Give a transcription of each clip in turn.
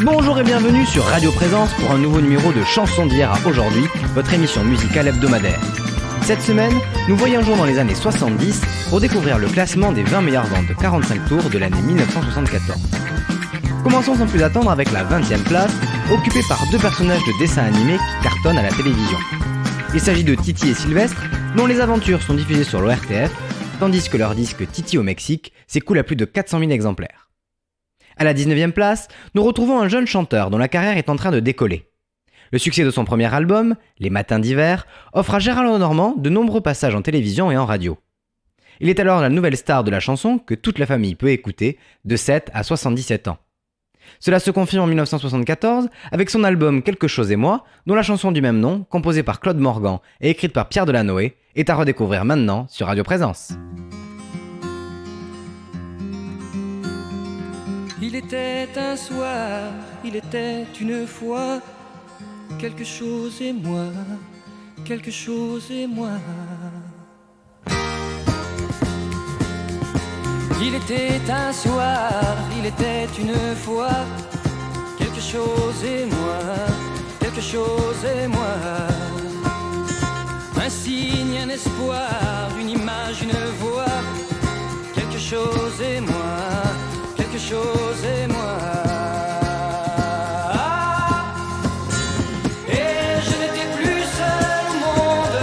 Bonjour et bienvenue sur Radio Présence pour un nouveau numéro de Chansons d'hier à aujourd'hui, votre émission musicale hebdomadaire. Cette semaine, nous voyageons dans les années 70 pour découvrir le classement des 20 meilleures ventes de 45 tours de l'année 1974. Commençons sans plus attendre avec la 20e place, occupée par deux personnages de dessins animés qui cartonnent à la télévision. Il s'agit de Titi et Sylvestre, dont les aventures sont diffusées sur l'ORTF, tandis que leur disque Titi au Mexique s'écoule à plus de 400 000 exemplaires. À la 19e place, nous retrouvons un jeune chanteur dont la carrière est en train de décoller. Le succès de son premier album, Les Matins d'hiver, offre à Gérald Lenormand de nombreux passages en télévision et en radio. Il est alors la nouvelle star de la chanson que toute la famille peut écouter de 7 à 77 ans. Cela se confirme en 1974 avec son album Quelque chose et moi, dont la chanson du même nom, composée par Claude Morgan et écrite par Pierre Delanoë, est à redécouvrir maintenant sur Radio Présence. Il était un soir, il était une fois, quelque chose et moi, quelque chose et moi. Il était un soir, il était une fois, quelque chose et moi, quelque chose et moi. Un signe, un espoir, une image, une voix, quelque chose et moi, quelque chose et moi. Et je n'étais plus seul au monde,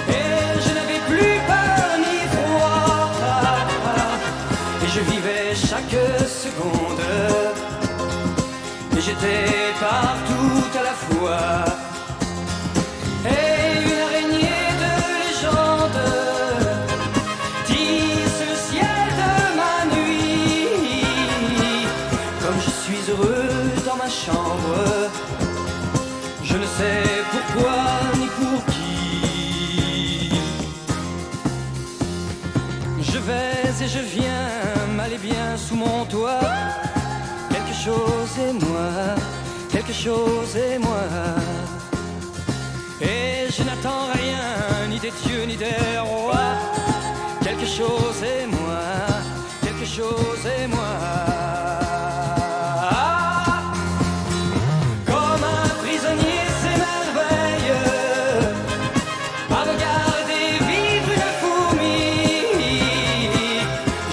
et je n'avais plus peur ni froid, et je vivais chaque seconde, et j'étais partout à la fois. Et une araignée de légende tisse le ciel de ma nuit. Comme je suis heureux dans ma chambre, je ne sais pourquoi ni pour qui. Je vais et je viens, mal et bien sous mon toit. Quelque chose et moi, quelque chose et moi. Et je n'attends rien, ni des dieux, ni des rois. Quelque chose et moi, quelque chose et moi. Comme un prisonnier s'émerveille à regarder vivre une fourmi.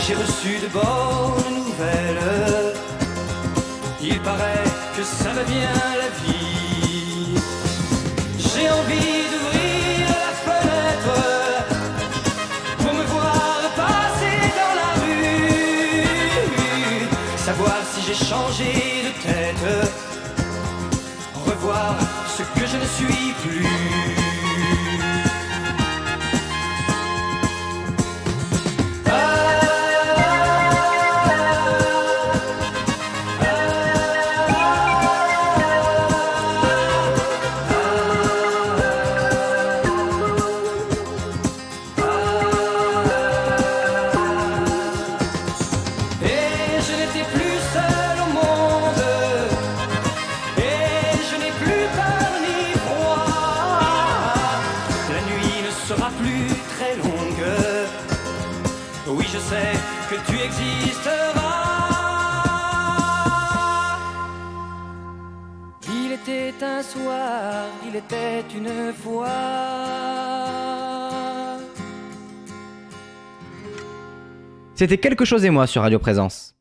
J'ai reçu de bonnes nouvelles. Il paraît que ça va bien la vie. J'ai envie d'ouvrir la fenêtre pour me voir passer dans la rue, savoir si j'ai changé de tête, revoir ce que je ne suis plus. Que tu existeras. Il était un soir, il était une fois. C'était Quelque chose et moi sur Radio Présence.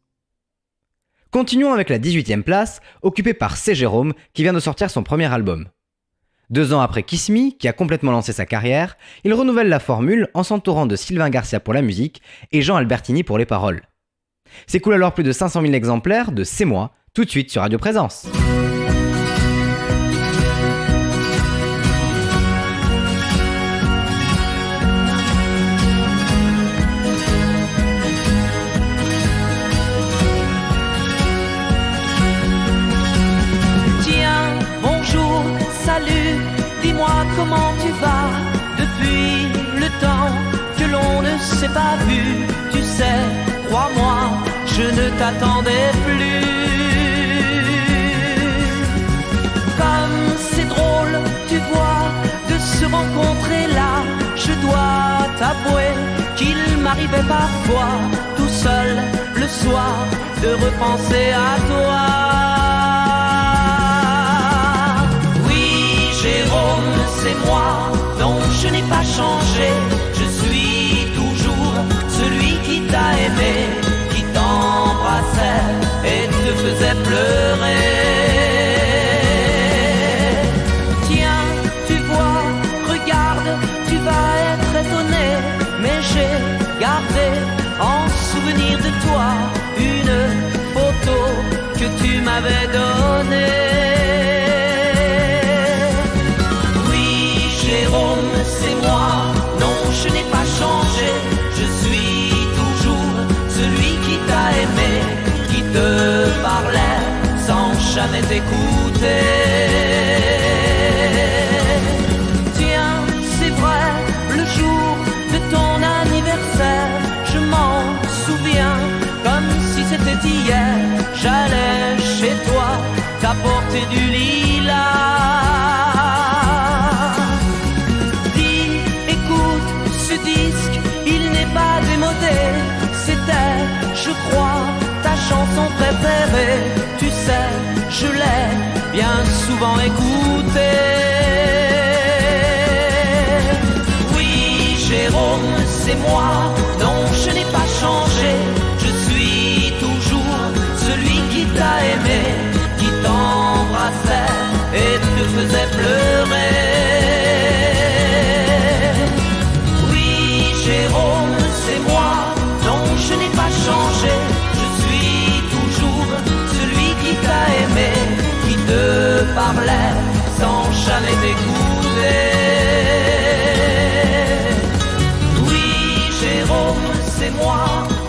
Continuons avec la 18e place, occupée par C. Jérôme, qui vient de sortir son premier album. 2 ans après Kiss Me, qui a complètement lancé sa carrière, il renouvelle la formule en s'entourant de Sylvain Garcia pour la musique et Jean Albertini pour les paroles. S'écoule alors plus de 500 000 exemplaires de C'est moi, tout de suite sur Radio Présence. Tiens, bonjour, salut, dis-moi comment tu vas depuis le temps que l'on ne s'est pas vu. Tu sais, crois-moi, je ne t'attendais plus. Comme c'est drôle, tu vois, de se rencontrer là. Je dois t'avouer qu'il m'arrivait parfois, tout seul le soir, de repenser à toi. Oui, Jérôme, c'est moi, non, je n'ai pas changé. Je suis toujours celui qui t'a aimé, qui t'embrassait et te faisait pleurer. Tiens, tu vois, regarde, tu vas être étonné, mais j'ai gardé en souvenir de toi une photo que tu m'avais donnée. Oui, Jérôme, c'est moi, non, je n'ai pas changé. Je suis toujours celui qui t'a aimé, qui te parlait sans jamais t'écouter. Tiens, c'est vrai, le jour de ton anniversaire, je m'en souviens comme si c'était hier. J'allais chez toi t'apporter du lilas. Dis, écoute, ce disque, il n'est pas démodé. C'était, je crois, ta chanson préférée. Tu sais, je l'ai bien souvent écoutée. Oui, Jérôme, c'est moi, non, je n'ai pas changé. Je suis toujours celui qui t'a aimé, qui t'embrassait et te faisait pleurer. Oui, Jérôme, c'est moi, non, je n'ai pas changé. Je suis toujours celui qui t'a aimé, qui te parlait sans jamais t'écouter. Oui, Jérôme, c'est moi,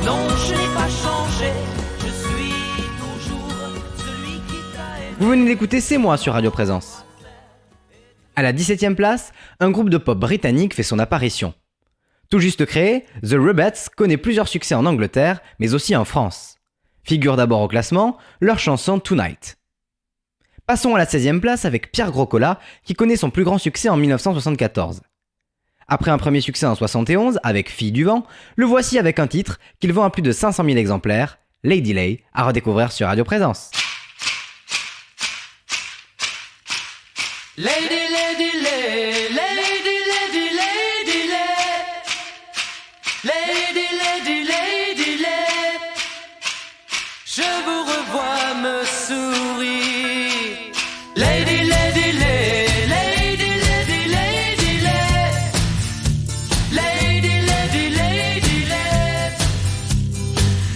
non, je n'ai pas changé. Je suis toujours celui qui t'a aimé. Vous venez d'écouter C'est moi sur Radio Présence. À la 17e place, un groupe de pop britannique fait son apparition. Tout juste créé, The Rubettes connaît plusieurs succès en Angleterre, mais aussi en France. Figure d'abord au classement, leur chanson Tonight. Passons à la 16e place avec Pierre Grocola, qui connaît son plus grand succès en 1974. Après un premier succès en 71 avec Fille du vent, le voici avec un titre qu'il vend à plus de 500 000 exemplaires, Lady Lay, à redécouvrir sur Radio Présence. Lady, lady, lay, lady, lady, lady, lay. Lady, lady, lady, lay. Je vous revois me sourire. Lady, lady, lay, lady, lady, lady, lay. Lady, lady, lady, lay.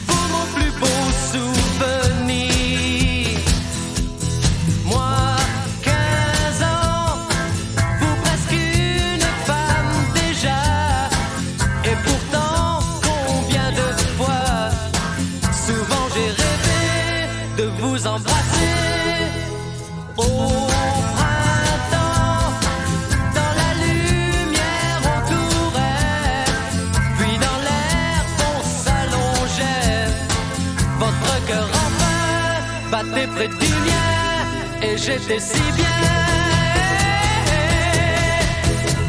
Pour mon plus beau souvenir, moi, 15 ans, vous presque une femme déjà. Et pourtant, combien de fois, souvent j'ai rêvé de vous embrasser. Au printemps, dans la lumière on courait, puis dans l'air on s'allongeait. Votre cœur enfin battait près du mien, et j'étais si bien.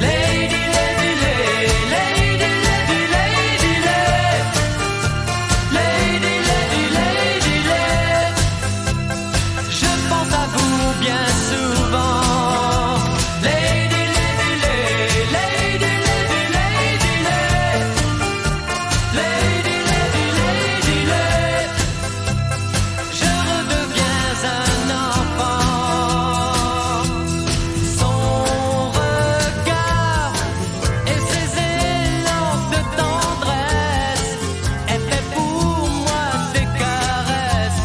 Lady, lady, lay, lady, lady, lady, lay. Lady, lady, lady, lay. Je pense à vous bien souvent. Lady, lady, lay, lady, lady, lady, lay. Lady, lady, lady, lay. Je redeviens un enfant. Son regard et ses élans de tendresse étaient pour moi des caresses.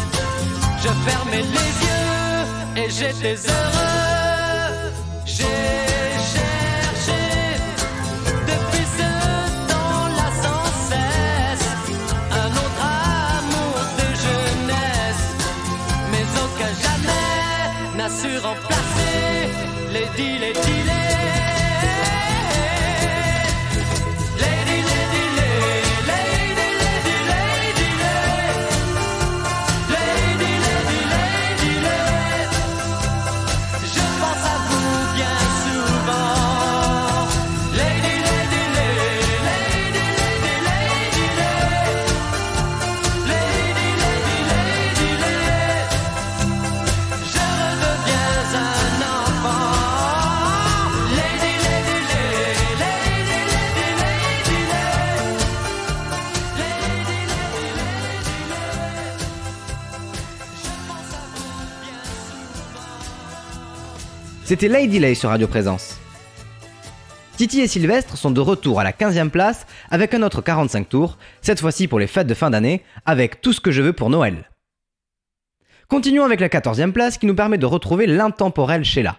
Je fermais les yeux et j'étais heureux. J'ai cherché depuis ce temps-là sans cesse un autre amour de jeunesse, mais aucun jamais n'a su remplacer Lady, Lady, Lay. Lady, lady, lay, lady, lady, lady, lay. Lady, lady, lady, lay. Je pense à vous bien souvent. Lady, lady, lay, lady, lady, lady, lay. Lady, lady, lady, lay. C'était Lady Lay sur Radio Présence. Titi et Sylvestre sont de retour à la 15e place avec un autre 45 tours, cette fois-ci pour les fêtes de fin d'année, avec Tout ce que je veux pour Noël. Continuons avec la 14e place qui nous permet de retrouver l'intemporel Sheila.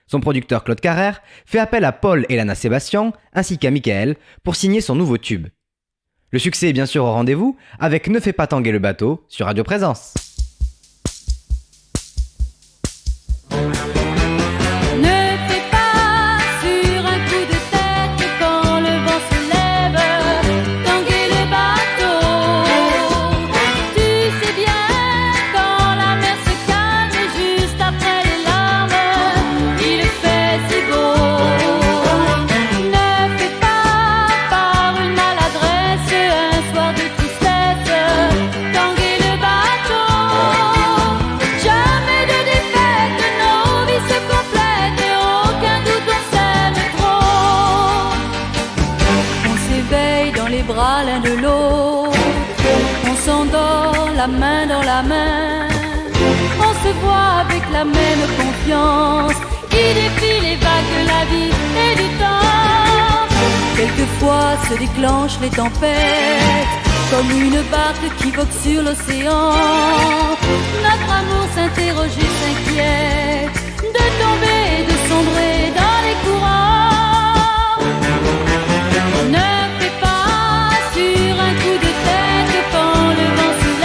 Son producteur Claude Carrère fait appel à Paul et Lana Sébastien ainsi qu'à Michael pour signer son nouveau tube. Le succès est bien sûr au rendez-vous avec Ne fais pas tanguer le bateau sur Radio Présence. Main dans la main, on se voit avec la même confiance qui défie les vagues de la vie et du temps. Quelquefois se déclenchent les tempêtes comme une barque qui vogue sur l'océan. Notre amour s'interroge et s'inquiète de tomber et de sombrer dans les courants. Ne fais pas sur un coup de tête quand le vent se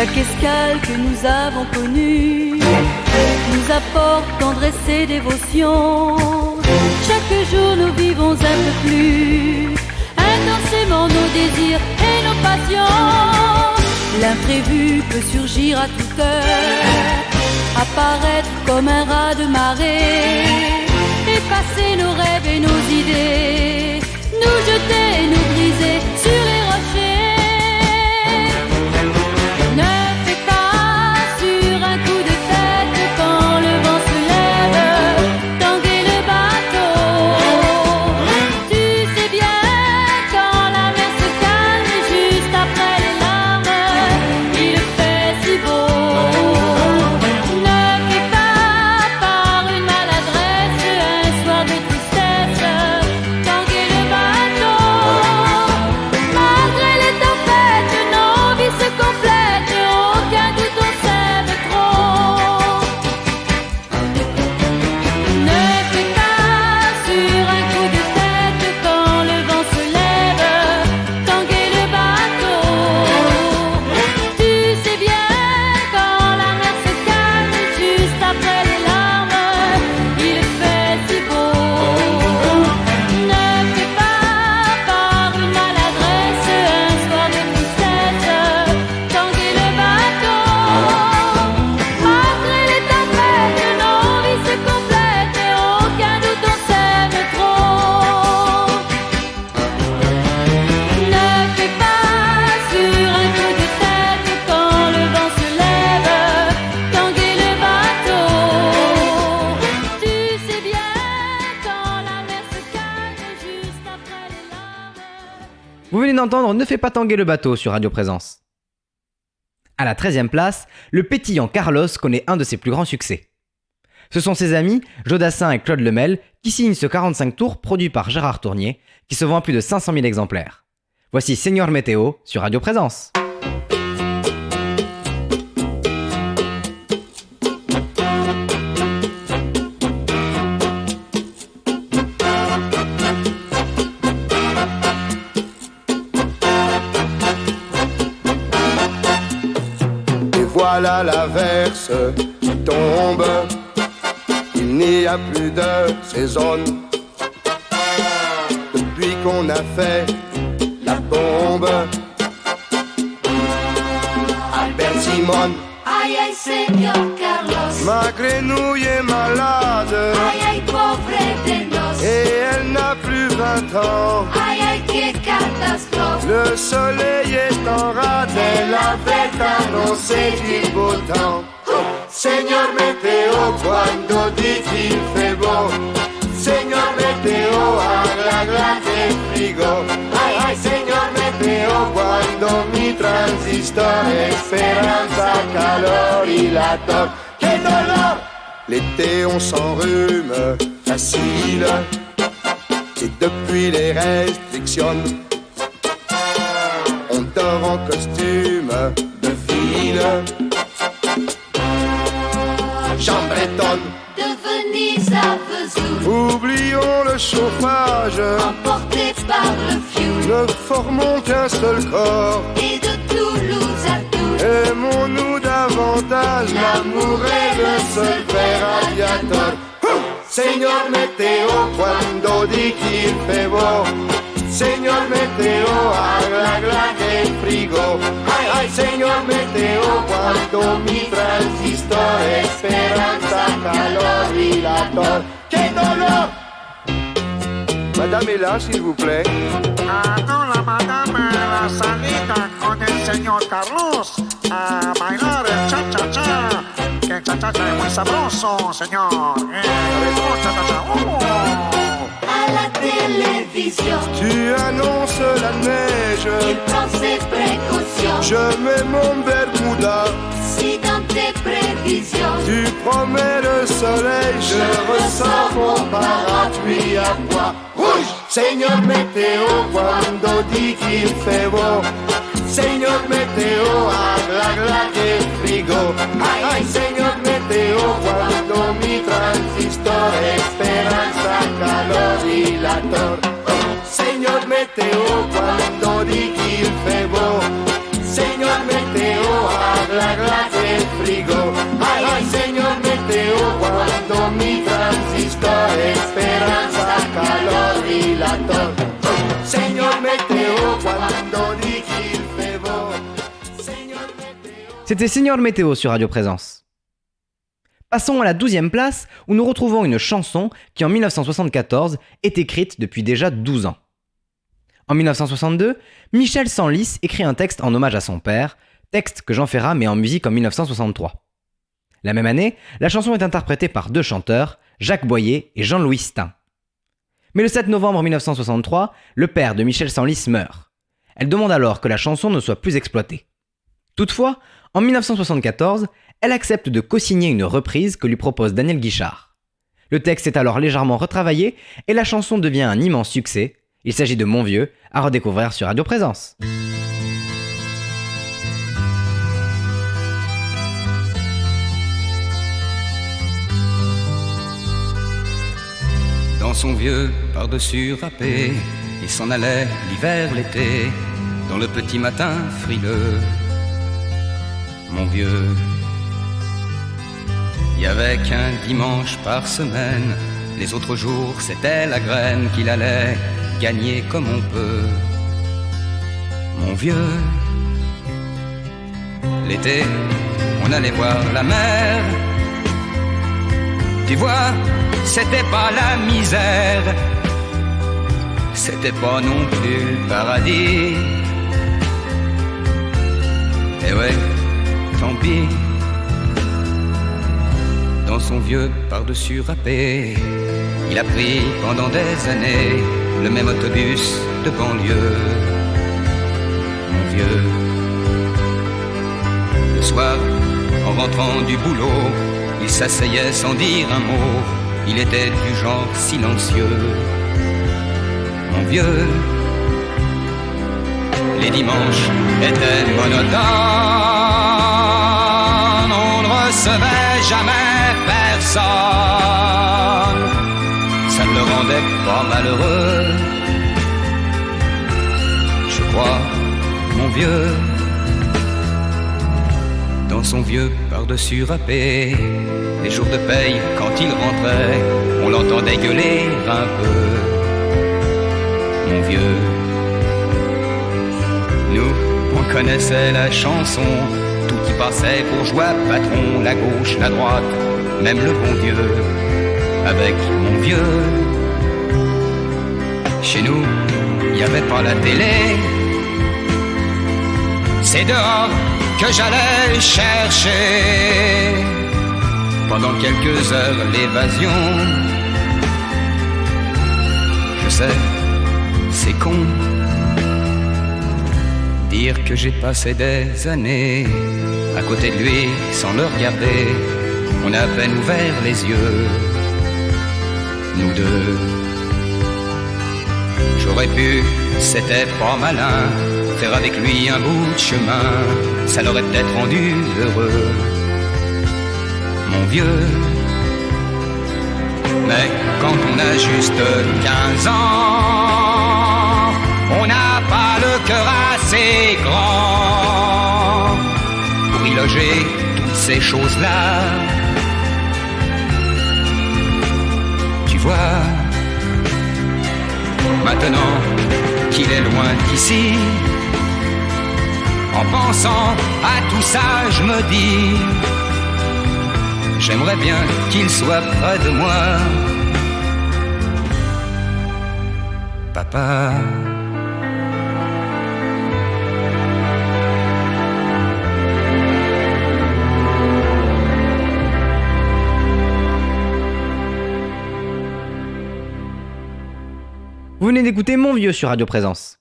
chaque escale que nous avons connue nous apporte tendresse et dévotion. Chaque jour nous vivons un peu plus intensément nos désirs et nos passions. L'imprévu peut surgir à toute heure, apparaître comme un raz de marée, effacer nos rêves et nos idées, nous jeter et nous briser sur les rochers. Vous venez d'entendre Ne fais pas tanguer le bateau sur Radio Présence. À la 13e place, le pétillant Carlos connaît un de ses plus grands succès. Ce sont ses amis, Jodassin et Claude Lemel, qui signent ce 45 tours produit par Gérard Tournier, qui se vend à plus de 500 000 exemplaires. Voici Señor Météo sur Radio Présence. Voilà l'averse qui tombe, il n'y a plus de saison. Depuis qu'on a fait la bombe, Albert Simon. Ay, ay, señor Carlos, Ma grenouille est malade. Aïe aïe pauvre des noces. Et elle n'a plus 20 ans. Aïe aïe quelle catastrophe. Le soleil est en rade. Elle avait annoncé du beau temps. Señor Meteo, quando dit qu'il fait beau. Señor Meteo, agla del frigo. Ay, ay, señor Meteo, quando mi transistor. Esperanza, calor y la tos. Quel dolor! L'été on s'enrhume facile. Et depuis les restrictions, on dort en costume de ville. Jean Breton, De Venise à Vesoul, oublions le chauffage, emporté par le fioul. ne formons qu'un seul corps. Et de Toulouse à Tours, Aimons-nous davantage, l'amour est le seul fait radiateur. Señor Meteo, quando di qu'il fait beau. Señor Meteo, agla del frigo. Ay, ay, señor Meteo, quando mi transistor. Esperanza, calor y la tos. ¡Qué dolor! Madame est là, s'il vous plaît. Ah, no, la madame, la salida con el señor Carlos a bailar el cha-cha-cha. Que el cha-cha-cha es muy sabroso, señor. Cha-cha-cha. à la télévision, Tu annonces la neige. il prend ses précautions. Je mets mon bermuda. Si dans tes prévisions, Tu promets le soleil, je ressors mon parapluie à poids rouge. Señor Meteo, quando di qu'il fait beau. Señor Meteo, agla del frigo. Ay, ay, señor Meteo, quando mi transistor. Esperanza, calor y la tor. Señor Meteo, quando di qu'il fait beau. Señor Meteo, agla del frigo. Ay, ay, señor Meteo, quando mi transistor. Esperanza, calor y la tor. Señor Meteo, quando di qu'il fait beau. Señor Meteo. C'était Señor Météo sur Radio Présence. Passons à la 12e place où nous retrouvons une chanson qui en 1974 est écrite depuis déjà 12 ans. En 1962, Michel Senlis écrit un texte en hommage à son père, texte que Jean Ferrat met en musique en 1963. La même année, la chanson est interprétée par deux chanteurs, Jacques Boyer et Jean-Louis Stein. Mais le 7 novembre 1963, le père de Michel Senlis meurt. Elle demande alors que la chanson ne soit plus exploitée. Toutefois, en 1974, elle accepte de co-signer une reprise que lui propose Daniel Guichard. Le texte est alors légèrement retravaillé et la chanson devient un immense succès. Il s'agit de Mon Vieux, à redécouvrir sur Radio Présence. Dans son vieux par-dessus râpé, il s'en allait l'hiver, l'été, dans le petit matin frileux. Mon vieux, il y avait qu'un dimanche par semaine, les autres jours c'était la graine qu'il allait gagner comme on peut. Mon vieux, l'été, on allait voir la mer. Tu vois, c'était pas la misère, c'était pas non plus le paradis. Et ouais, tant pis. Dans son vieux par-dessus râpé, il a pris pendant des années le même autobus de banlieue. Mon vieux, le soir, en rentrant du boulot, il s'asseyait sans dire un mot, il était du genre silencieux. Mon vieux, les dimanches étaient monotones, on ne recevait jamais personne, ça ne le rendait pas malheureux. Je crois, mon vieux, dans son vieux par-dessus râpé, les jours de paye, quand il rentrait, on l'entendait gueuler un peu. Mon vieux, nous, on connaissait la chanson, tout y passait, bourgeois, patron, la gauche, la droite, même le bon Dieu, avec mon vieux. Chez nous, il n'y avait pas la télé. C'est dehors que j'allais chercher, pendant quelques heures, l'évasion. Je sais, c'est con, dire que j'ai passé des années à côté de lui sans le regarder. On a à peine ouvert les yeux, nous deux. J'aurais pu, c'était pas malin, faire avec lui un bout de chemin, ça l'aurait peut-être rendu heureux, mon vieux. Mais quand on a juste 15 ans, on n'a pas le cœur assez grand pour y loger toutes ces choses-là. Tu vois, maintenant qu'il est loin d'ici, en pensant à tout ça, je me dis, j'aimerais bien qu'il soit près de moi. Papa. Vous venez d'écouter Mon Vieux sur Radio Présence.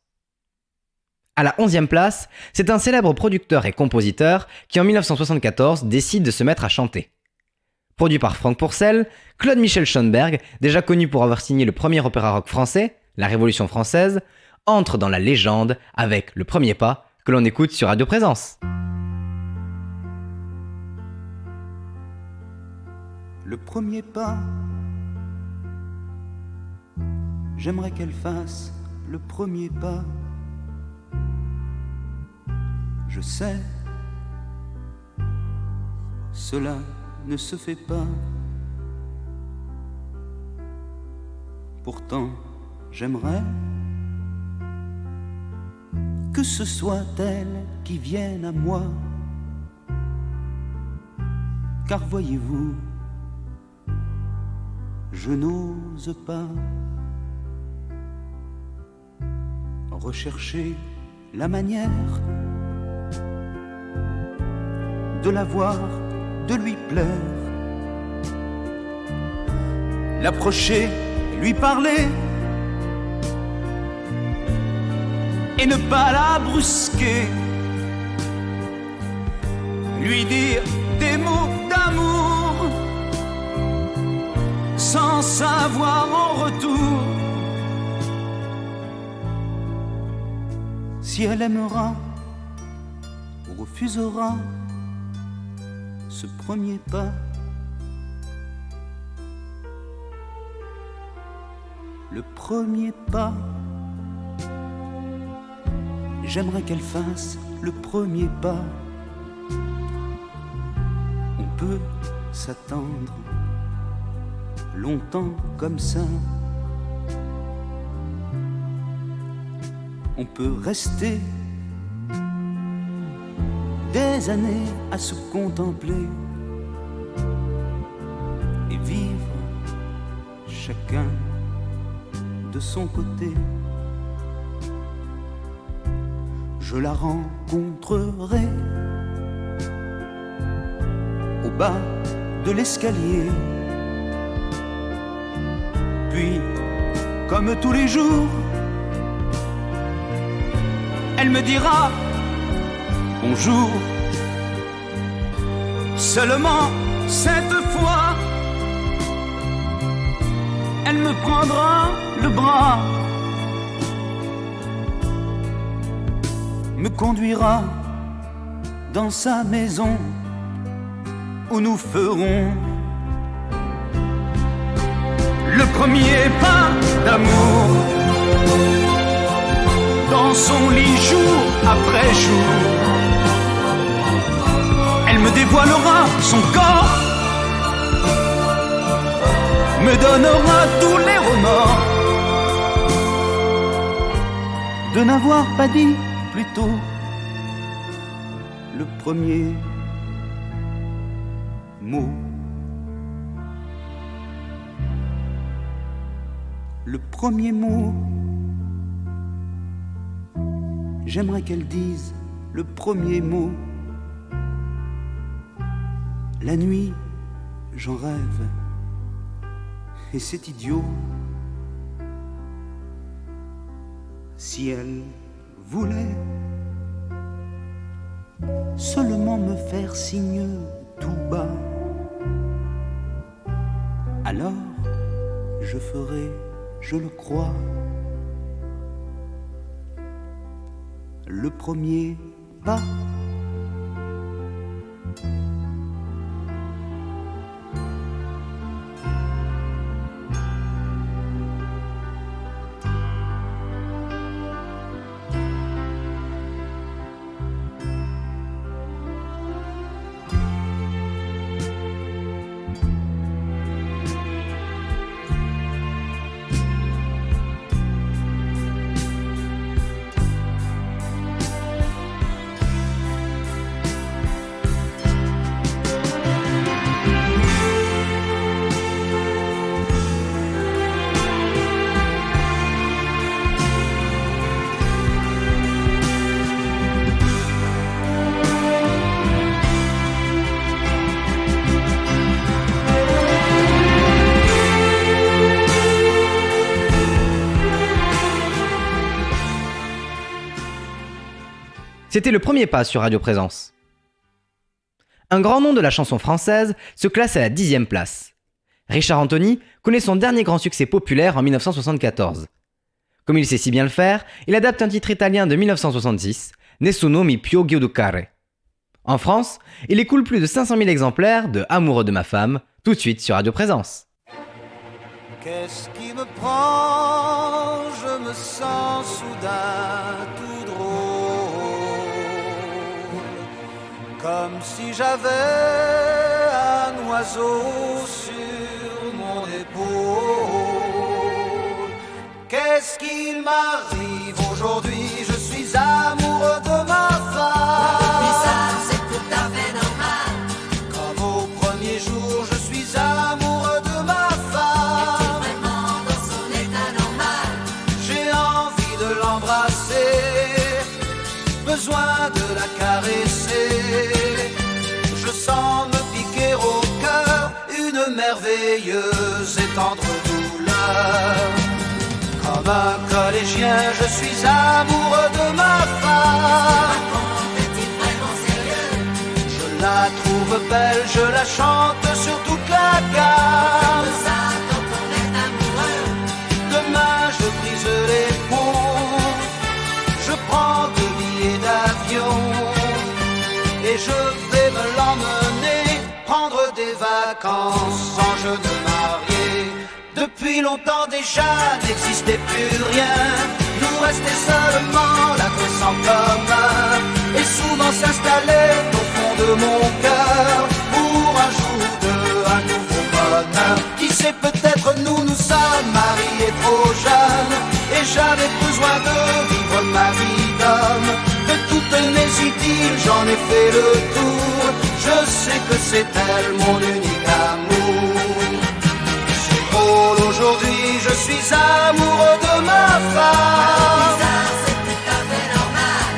À la 11e place, c'est un célèbre producteur et compositeur qui en 1974 décide de se mettre à chanter. Produit par Franck Pourcel, Claude Michel Schoenberg, déjà connu pour avoir signé le premier opéra rock français, La Révolution française, entre dans la légende avec Le Premier Pas que l'on écoute sur Radio Présence. Le premier pas, j'aimerais qu'elle fasse le premier pas. Je sais, cela ne se fait pas. Pourtant, j'aimerais que ce soit elle qui vienne à moi. Car voyez-vous, je n'ose pas rechercher la manière de la voir, de lui plaire, l'approcher, lui parler et ne pas la brusquer, lui dire des mots d'amour sans savoir en retour si elle aimera ou refusera ce premier pas. Le premier pas, j'aimerais qu'elle fasse le premier pas. On peut s'attendre longtemps comme ça. On peut rester des années à se contempler et vivre chacun de son côté. Je la rencontrerai au bas de l'escalier, puis comme tous les jours, elle me dira bonjour. Seulement cette fois, elle me prendra le bras, me conduira dans sa maison où nous ferons le premier pas d'amour. Dans son lit jour après jour, elle me dévoilera son corps, me donnera tous les remords de n'avoir pas dit plus tôt le premier mot. Le premier mot, j'aimerais qu'elle dise le premier mot. La nuit, j'en rêve, et c'est idiot. Si elle voulait seulement me faire signe tout bas, alors je ferai, je le crois, le premier pas. C'était le premier pas sur Radio Présence. Un grand nom de la chanson française se classe à la 10e place. Richard Anthony connaît son dernier grand succès populaire en 1974. Comme il sait si bien le faire, il adapte un titre italien de 1966, Nessuno mi più giudicare. En France, il écoule plus de 500 000 exemplaires de Amoureux de ma femme, tout de suite sur Radio Présence. Qu'est-ce qui me prend? Je me sens soudain tout drôle, comme si j'avais un oiseau sur mon épaule. Qu'est-ce qu'il m'arrive aujourd'hui? Je suis amoureux de ma femme. Bizarre, c'est tout à fait normal. Comme au premier jour, je suis amoureux de ma femme. Vraiment dans son état normal. J'ai envie de l'embrasser, besoin de la caresser. Je sens me piquer au cœur une merveilleuse et tendre douleur. Comme un collégien, je suis amoureux de ma femme. Est-il vraiment sérieux? Je la trouve belle, je la chante sur toute la gamme. Ça, quand on est amoureux. Demain, je brise les ponts, je prends 2 billets d'avion et je vais me l'emmener prendre des vacances sans jeu de marié. Depuis longtemps déjà n'existait plus rien, nous restait seulement l'adresse en commun. Et souvent s'installait au fond de mon cœur pour un jour de un nouveau bonheur. Qui sait, peut-être nous sommes mariés trop jeunes, et j'avais besoin de vivre ma vie d'homme. De toutes mes idylles j'en ai fait le tour, je sais que c'est elle mon unique amour. Aujourd'hui, je suis amoureux de ma femme. Bizarre, c'est tout à fait normal.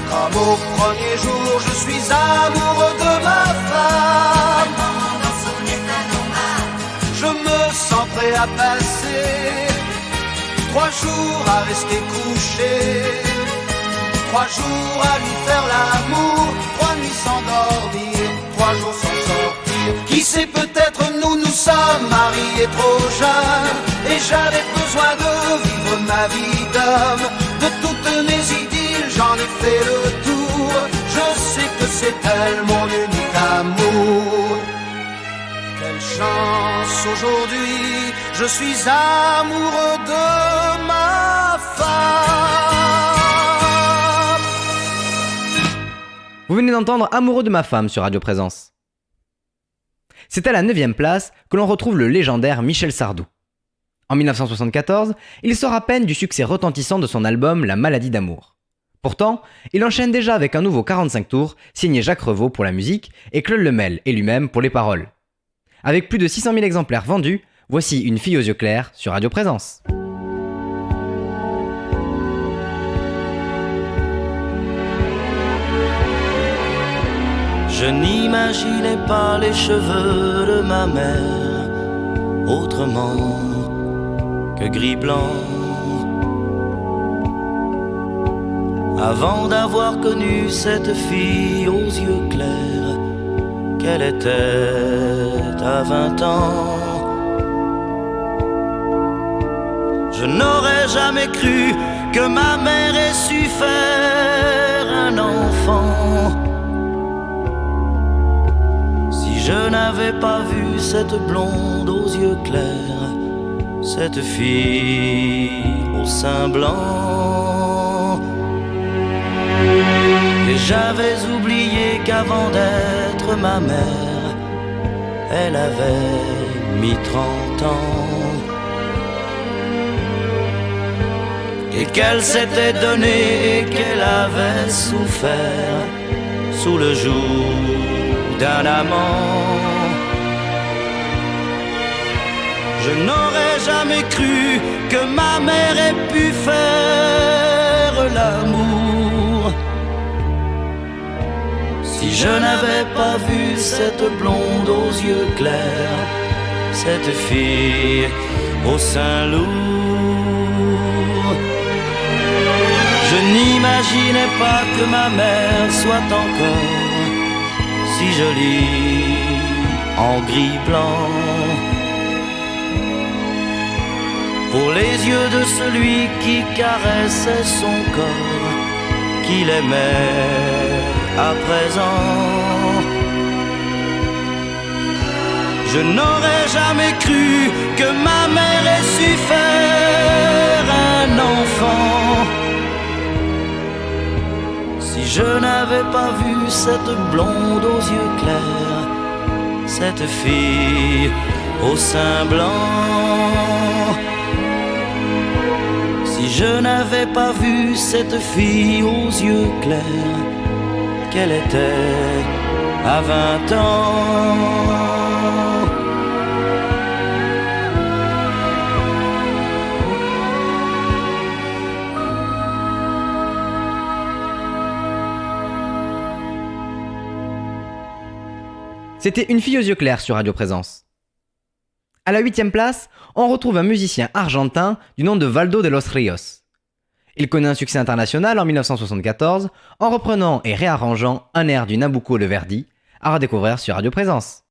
Comme au premier jour, je suis amoureux de ma femme. Vraiment dans son état normal. Je me sens prêt à passer 3 jours à rester couché, 3 jours à lui faire l'amour, 3 nuits sans dormir, 3 jours sans sortir. Qui sait, peut-être nous sommes mariés trop jeunes, et j'avais besoin de vivre ma vie d'homme. De toutes mes idylles j'en ai fait le tour, je sais que c'est elle mon unique amour. Quelle chance aujourd'hui, je suis amoureux de ma femme. Vous venez d'entendre Amoureux de ma femme sur Radio Présence. C'est à la 9e place que l'on retrouve le légendaire Michel Sardou. En 1974, il sort à peine du succès retentissant de son album La maladie d'amour. Pourtant, il enchaîne déjà avec un nouveau 45 tours signé Jacques Revaux pour la musique et Claude Lemel et lui-même pour les paroles. Avec plus de 600 000 exemplaires vendus, voici Une fille aux yeux clairs sur Radio Présence. Je n'imaginais pas les cheveux de ma mère autrement que gris-blanc. Avant d'avoir connu cette fille aux yeux clairs, qu'elle était à 20 ans, je n'aurais jamais cru que ma mère ait su faire un enfant. Si je n'avais pas vu cette blonde aux yeux clairs, cette fille au sein blanc, et j'avais oublié qu'avant d'être ma mère, elle avait mis 30 ans, et qu'elle s'était donnée et qu'elle avait souffert sous le joug d'un amant. Je n'aurais jamais cru que ma mère ait pu faire l'amour si je n'avais pas vu cette blonde aux yeux clairs, cette fille au sein lourd. Je n'imaginais pas que ma mère soit encore si jolie en gris-blanc. Pour les yeux de celui qui caressait son corps, qu'il aimait à présent, je n'aurais jamais cru que ma mère ait su faire un enfant si je n'avais pas vu cette blonde aux yeux clairs, cette fille au sein blanc. Si je n'avais pas vu cette fille aux yeux clairs, qu'elle était à 20 ans. C'était Une fille aux yeux clairs sur Radio Présence. À la 8e place, on retrouve un musicien argentin du nom de Valdo de los Ríos. Il connaît un succès international en 1974 en reprenant et réarrangeant un air du Nabucco de Verdi, à redécouvrir sur Radio Présence.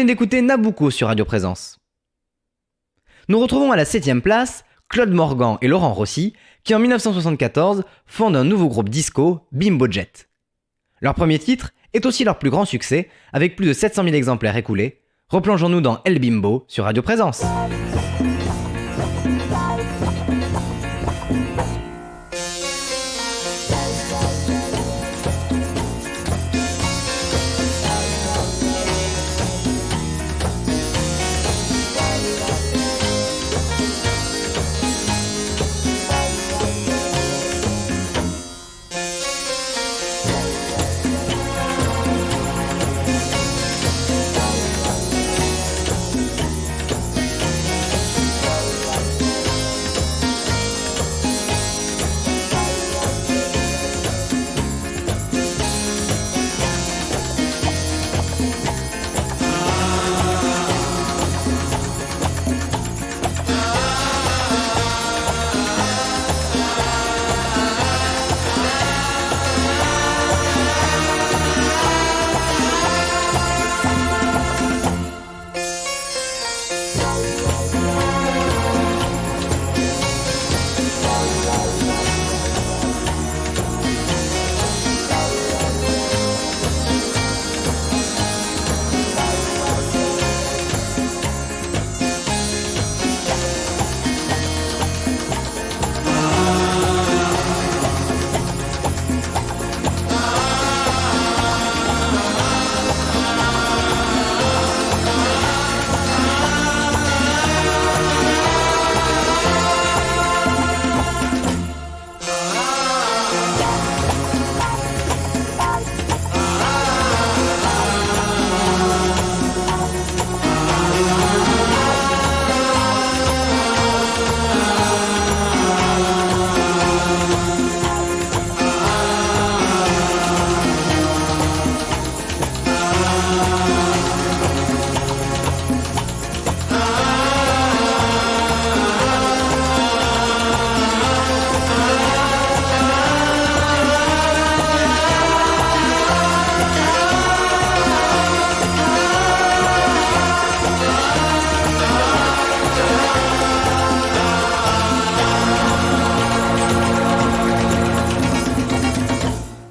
venez d'écouter Nabucco sur Radio Présence. Nous retrouvons à la 7ème place Claude Morgan et Laurent Rossi qui en 1974 fondent un nouveau groupe disco, Bimbo Jet. Leur premier titre est aussi leur plus grand succès avec plus de 700 000 exemplaires écoulés. Replongeons-nous dans El Bimbo sur Radio Présence.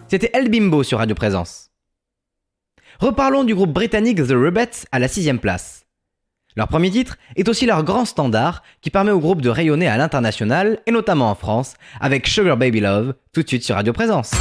C'était El Bimbo sur Radio Présence. Reparlons du groupe britannique The Rubettes à la 6ème place. Leur premier titre est aussi leur grand standard qui permet au groupe de rayonner à l'international et notamment en France avec Sugar Baby Love tout de suite sur Radio Présence.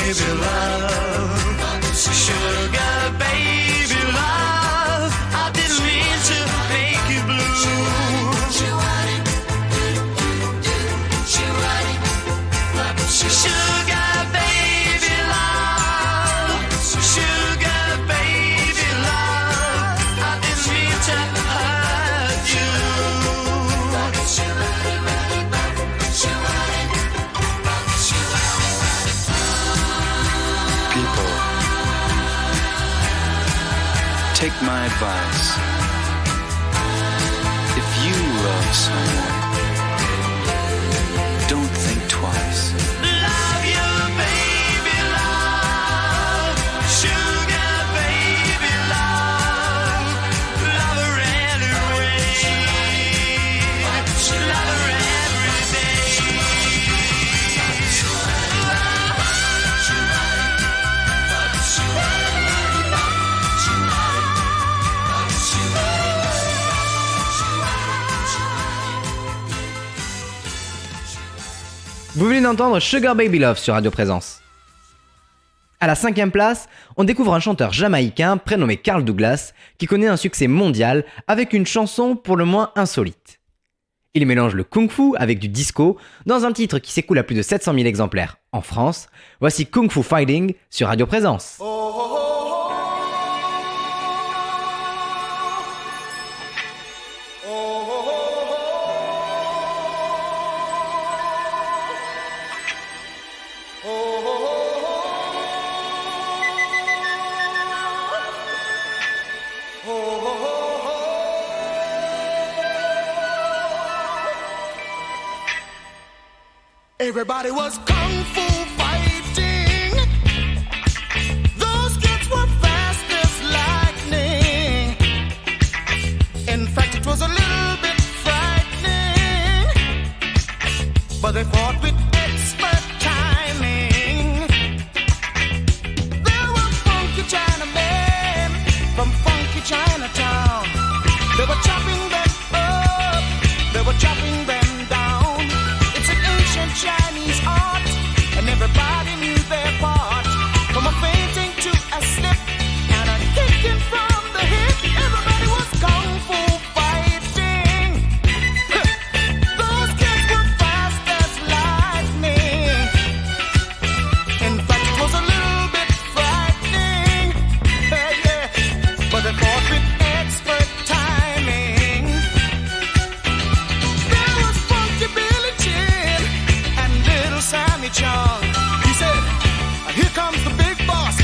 baby love, sugar baby love, I didn't mean to make you blue. Sugar baby love, sugar baby love, I didn't mean to hurt you. People, take my advice. If you love someone, don't think twice. Love you, baby love, sugar baby love, love her anyway, love her every day. Vous venez d'entendre Sugar Baby Love sur Radio Présence. À la 5e place, on découvre un chanteur jamaïcain prénommé Carl Douglas qui connaît un succès mondial avec une chanson pour le moins insolite. Il mélange le kung-fu avec du disco dans un titre qui s'écoule à plus de 700 000 exemplaires en France. Voici Kung Fu Fighting sur Radio Présence. Everybody was kung fu fighting. Those kids were fast as lightning. In fact, it was a little bit frightening, but they fought with expert timing. There were funky Chinamen from funky Chinatown. They were chopping them up, they were chopping them down. It's an ancient Chinese art, and everybody knew their part. From a fainting to a slip, and a kicking from the hip. Everybody was kung fu fighting. Those kids were fast as lightning. In fact, it was a little bit frightening. Yeah, but they fought with expert timing. There was Funky Billy Chin and Little Sammy Chung. He said, "Here comes the big boss.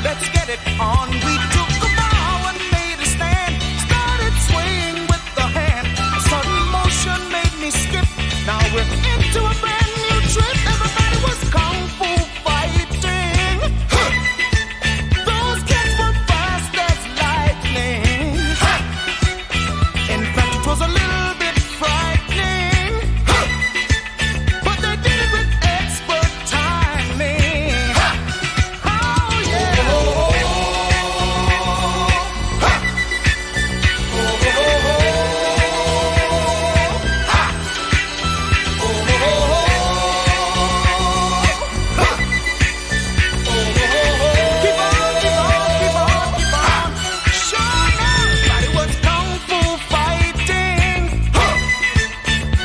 Let's get it on." We took a bow and made a stand. Started swaying with the hand. A sudden motion made me skip. Now we're into a brand new trip. Everybody was kung fu fighting. Those kids were fast as lightning. In fact, it was a little bit frightening, but they did it with expert timing. Oh yeah. Keep on, keep on, keep on, keep on. Sure, everybody was kung fu fighting.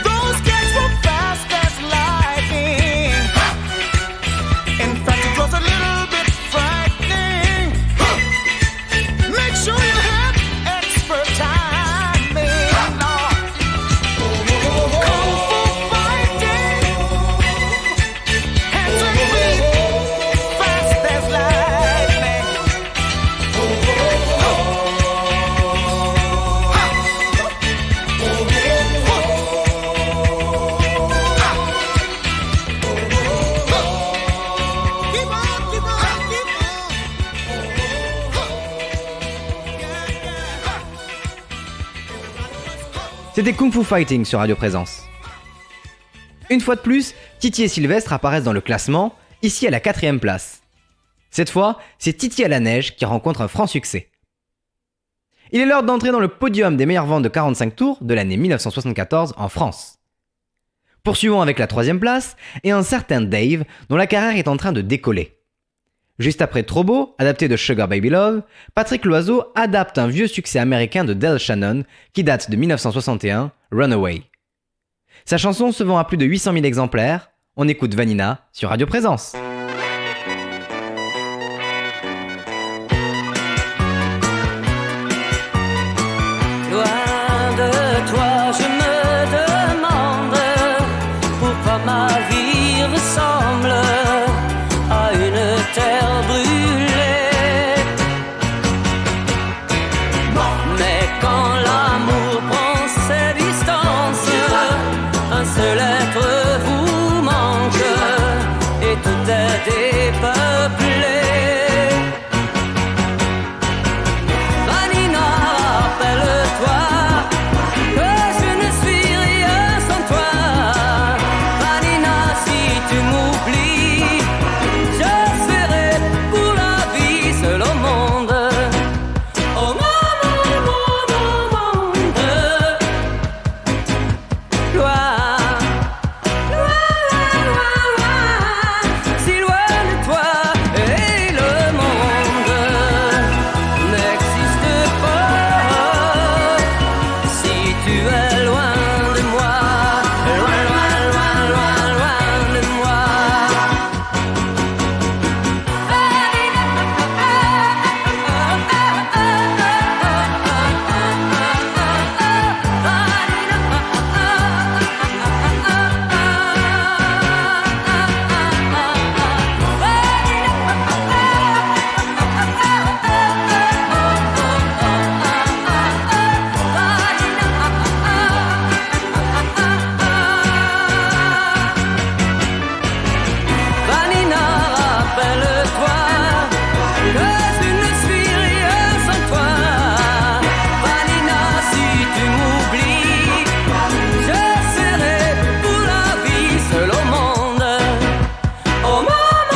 Those kids were fast as lightning. In fact, it was a little bit frightening. Make sure you have expert timing, Lord. Kung fu fighting. Hands and feet, fast as lightning. Keep on, keep on, keep on. C'était Kung Fu Fighting sur Radio Présence. Une fois de plus, Titi et Sylvestre apparaissent dans le classement, ici à la 4e place. Cette fois, c'est Titi à la neige qui rencontre un franc succès. Il est l'heure d'entrer dans le podium des meilleures ventes de 45 tours de l'année 1974 en France. Poursuivons avec la 3e place et un certain Dave dont la carrière est en train de décoller. Juste après Trop Beau, adapté de Sugar Baby Love, Patrick Loiseau adapte un vieux succès américain de Del Shannon qui date de 1961, Runaway. Sa chanson se vend à plus de 800 000 exemplaires. On écoute Vanina sur Radio Présence. Loin de toi, je me demande pourquoi ma vie ressemble à une terre brûlée. Mais quand l'amour prend ses distances, un seul être vous manque et tout est dépeuplé. Vanina, rappelle-toi que je ne suis rien sans toi. Vanina, si tu m'oublies, je serai pour la vie seul au monde. Au monde. Loin, si loin de toi et le monde n'existe pas. Si tu es loin de moi, loin, loin, loin, loin, loin de moi. Vanina, rappelle-toi que je ne suis rien sans toi. Vanina, si tu m'oublies, je serai pour la vie seul au monde. Au monde.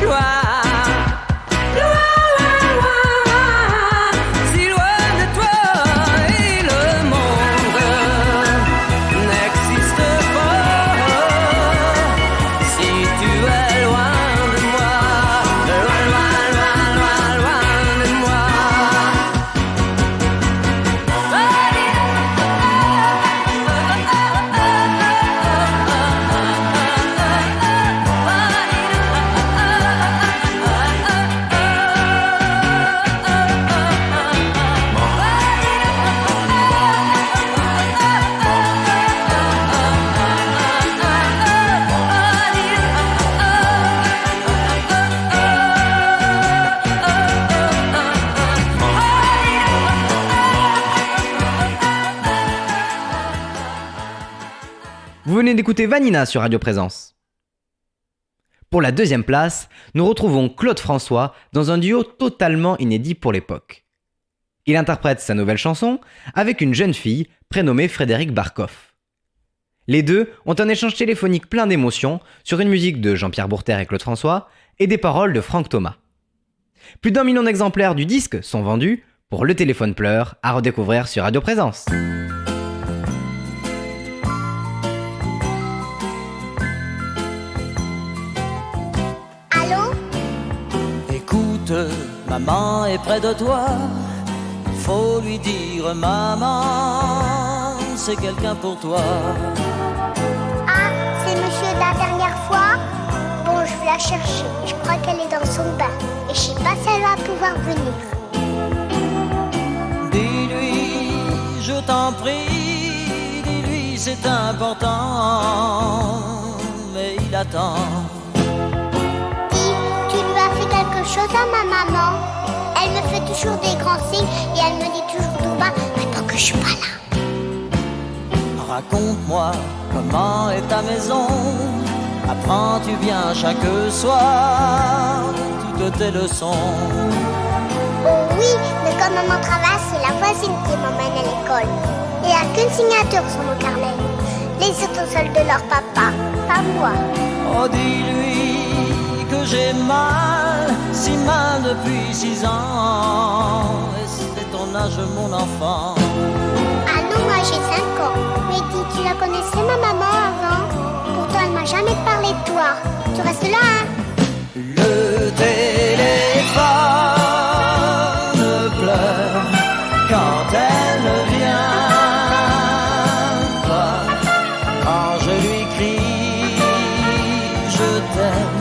Loin, si loin de toi et le monde n'existe pas. Si tu es loin de moi, loin, loin, loin, loin, loin de moi. Vous venez d'écouter Vanina sur Radio Présence. Pour la 2e place, nous retrouvons Claude François dans un duo totalement inédit pour l'époque. Il interprète sa nouvelle chanson avec une jeune fille prénommée Frédéric Barkoff. Les deux ont un échange téléphonique plein d'émotions sur une musique de Jean-Pierre Bourter et Claude François et des paroles de Franck Thomas. Plus d'1 million d'exemplaires du disque sont vendus pour Le téléphone pleure à redécouvrir sur Radio Présence. Allô? Écoute, maman est près de toi. Il faut lui dire, maman, c'est quelqu'un pour toi. Ah, c'est monsieur de la dernière fois? Bon, je vais la chercher. Je crois qu'elle est dans son bain. Et je sais pas si elle va pouvoir venir. Dis-lui, je t'en prie, dis-lui, c'est important. Mais il attend. Dis, tu lui as fait quelque chose à ma maman? Elle me fait toujours des grands signes et elle me dit toujours tout bas, attends que je suis pas là. Raconte-moi comment est ta maison. Apprends-tu bien chaque soir toutes tes leçons? Oh oui, mais comme maman travaille, c'est la voisine qui m'emmène à l'école. Il n'y a qu'une signature sur mon carnet. Les autres sont celles de leur papa, pas moi. Oh, dis-lui que j'ai mal, si mal depuis 6 ans. Et c'est ton âge, mon enfant. j'ai 5 ans. Mais dis, tu la connaissais ma maman avant? Pourtant elle m'a jamais parlé de toi. Tu restes là, hein? Le téléphone pleure quand elle ne vient pas. Quand je lui crie je t'aime,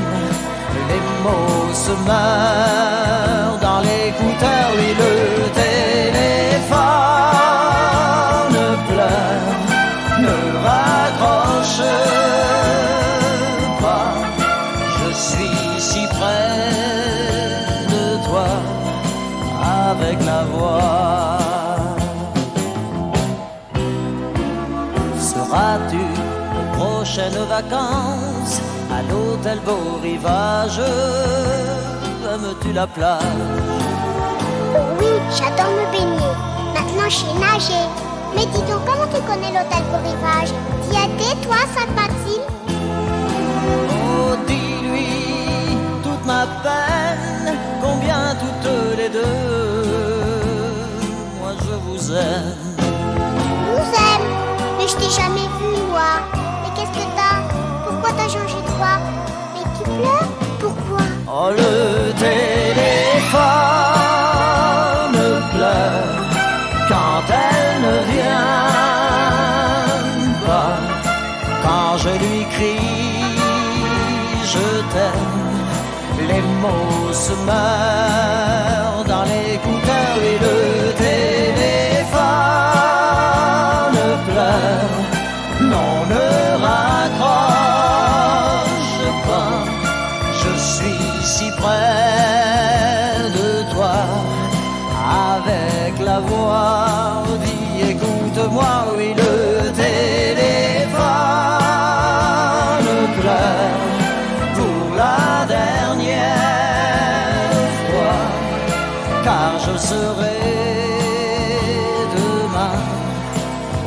les mots se meurent dans l'écouteur. Oui, le téléphone pleure, ne raccroche pas. Je suis si près de toi avec la voix. Seras-tu aux prochaines vacances à l'hôtel Beau Rivage? Aimes-tu la plage? Oui, j'adore me baigner. Maintenant je sais nager. Mais dis donc, comment tu connais l'hôtel Beau Rivage? T'y as été, toi, Sainte-Maxime? Oh, dis-lui toute ma peine, combien toutes les deux, moi je vous aime. Nous aime. Mais je t'ai jamais vu, moi. Mais qu'est-ce que t'as? Pourquoi t'as changé de voix? Mais tu pleures? Pourquoi? Oh, le téléphone pleure quand elle ne vient pas. Quand je lui crie je t'aime, les mots se meurent dans l'écouteur. Et le téléphone pleure, non, ne raccroche pas. Je suis si près de toi avec la voix. Dis, écoute-moi, oui, le téléphone pleure pour la dernière fois, car je serai demain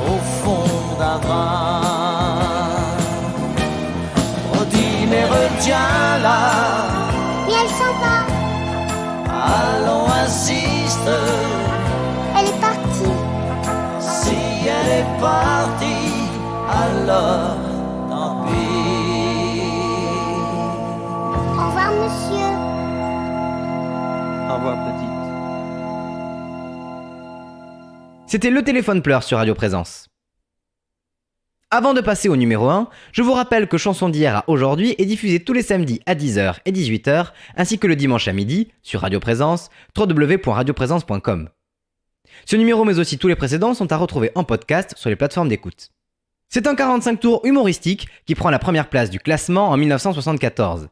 au fond d'un bras. Oh, dis, mais retiens-la. Mais elle s'en va. Allons, insiste. Elle est partie. Si elle est partie, alors tant pis. Au revoir, monsieur. Au revoir, petite. C'était Le Téléphone pleure sur Radio Présence. Avant de passer au numéro 1, je vous rappelle que Chanson d'hier à aujourd'hui est diffusée tous les samedis à 10h et 18h, ainsi que le dimanche à midi sur Radio Présence, www.radioprésence.com. Ce numéro mais aussi tous les précédents sont à retrouver en podcast sur les plateformes d'écoute. C'est un 45 tours humoristique qui prend la première place du classement en 1974.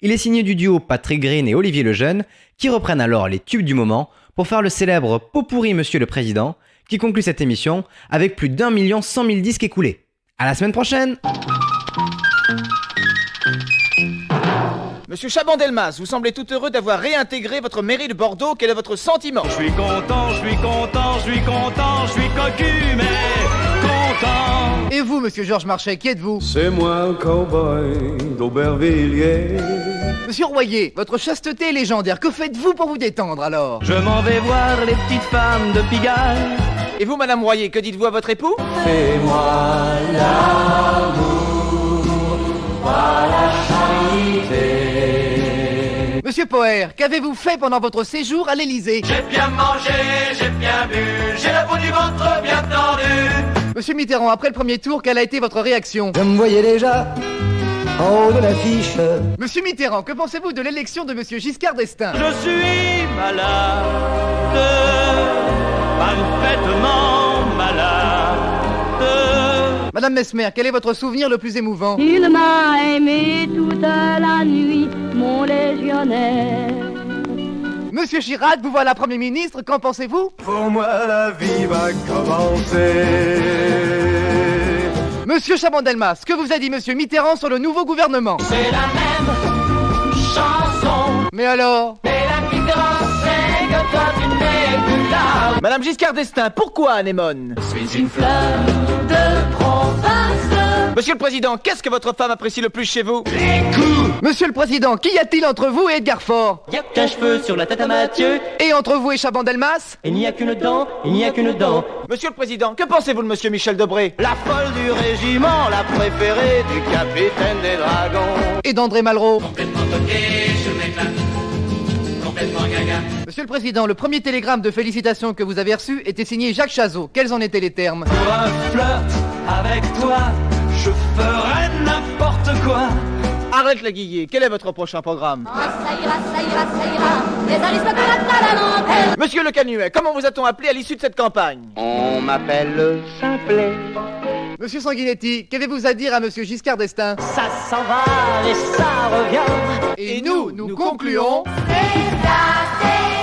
Il est signé du duo Patrick Green et Olivier Lejeune, qui reprennent alors les tubes du moment pour faire le célèbre Pot pourri Monsieur le Président, qui conclut cette émission avec plus d'1 100 000 disques écoulés. À la semaine prochaine! Monsieur Chaban-Delmas, vous semblez tout heureux d'avoir réintégré votre mairie de Bordeaux. Quel est votre sentiment? Je suis content, je suis content, je suis content, je suis cocu, mais content. Et vous, monsieur Georges Marchais, qui êtes-vous? C'est moi, un cow-boy d'Aubervilliers. Monsieur Royer, votre chasteté est légendaire. Que faites-vous pour vous détendre alors? Je m'en vais voir les petites femmes de Pigalle. Et vous, madame Royer, que dites-vous à votre époux? Fais-moi l'amour, pas la charité. Monsieur Poher, qu'avez-vous fait pendant votre séjour à l'Élysée? J'ai bien mangé, j'ai bien bu, j'ai la peau du ventre bien tendue. Monsieur Mitterrand, après le premier tour, quelle a été votre réaction? Je me voyais déjà en haut de l'affiche. Monsieur Mitterrand, que pensez-vous de l'élection de monsieur Giscard d'Estaing? Je suis malade, parfaitement malade. Madame Mesmer, quel est votre souvenir le plus émouvant? Il m'a aimé toute la nuit, mon légionnaire. Monsieur Chirac, vous voilà Premier ministre, qu'en pensez-vous? Pour moi, la vie va commencer. Monsieur Chaban-Delmas, que vous a dit monsieur Mitterrand sur le nouveau gouvernement? C'est la même chanson. Mais alors? Mais la différence, c'est que toi tu n'es plus là. Madame Giscard d'Estaing, pourquoi anémone? Je suis une fleur de province. Monsieur le Président, qu'est-ce que votre femme apprécie le plus chez vous? Monsieur le Président, qu'y a-t-il entre vous et Edgar Faure? Y'a qu'un cheveu sur la tête à Mathieu. Et entre vous et Chaban-Delmas? Il n'y a qu'une dent, il n'y a qu'une dent. Monsieur le Président, que pensez-vous de Monsieur Michel Debré? La folle du régiment, la préférée du capitaine des dragons. Et d'André Malraux? Complètement toqué, je m'éclate. Complètement gaga. Monsieur le Président, le premier télégramme de félicitations que vous avez reçu était signé Jacques Chazot. Quels en étaient les termes? Pour un flirt avec toi, je ferai n'importe quoi. Arlette Laguillet, quel est votre prochain programme? Ça ira, ça ira, ça ira. Les aristocrates à la montagne. Monsieur Le Canuet, comment vous a-t-on appelé à l'issue de cette campagne? On m'appelle Simplet. Monsieur Sanguinetti, qu'avez-vous à dire à Monsieur Giscard d'Estaing? Ça s'en va et ça revient. Et nous concluons. C'est ça, c'est